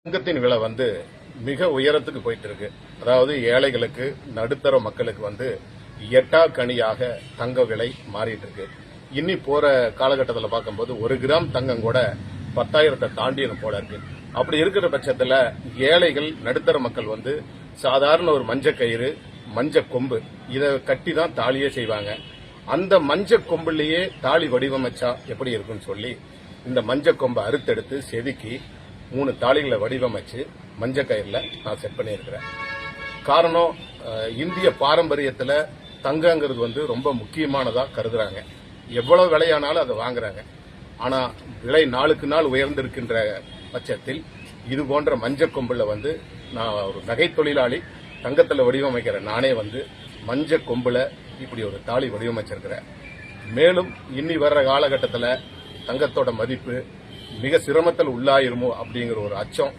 தங்கத்தின் விலை மிக உயரத்துக்கு போயிட்டு இருக்கு. அதாவது ஏழைகளுக்கு நடுத்தர மக்களுக்கு எட்டா கனியாக தங்க விலை மாறிட்டு இருக்கு. இன்னி போற காலகட்டத்தில் பார்க்கும்போது 1 கிராம் தங்கம் கூட 10,000 தாண்டியது போல இருக்கு. அப்படி இருக்கிற பட்சத்தில் ஏழைகள் நடுத்தர மக்கள் சாதாரண ஒரு மஞ்ச கயிறு மஞ்ச கொம்பு இதை கட்டி தான் தாலியே செய்வாங்க. அந்த மஞ்ச கொம்புலயே தாலி வடிவமைச்சா எப்படி இருக்குன்னு சொல்லி இந்த மஞ்ச கொம்பை அறுத்தெடுத்து செதுக்கி 3 தாலிகளை வடிவமைச்சு மஞ்ச கயிறுல நான் செட் பண்ணியிருக்கிறேன். காரணம், இந்திய பாரம்பரியத்தில் தங்கங்கிறது ரொம்ப முக்கியமானதா கருதுறாங்க. எவ்வளவு விலையானாலும் அதை வாங்குறாங்க. ஆனா விலை நாளுக்கு நாள் உயர்ந்திருக்கின்ற பட்சத்தில் இது போன்ற மஞ்ச கொம்புல நான் ஒரு நகை தொழிலாளி, தங்கத்தில் வடிவமைக்கிற நானே மஞ்ச கொம்புல இப்படி ஒரு தாலி வடிவமைச்சிருக்கிறேன். மேலும் இன்னி வர்ற காலகட்டத்தில் தங்கத்தோட மதிப்பு மிக சிரமத்தில் உள்ளாயிருமோ அப்படிங்கிற ஒரு அச்சம்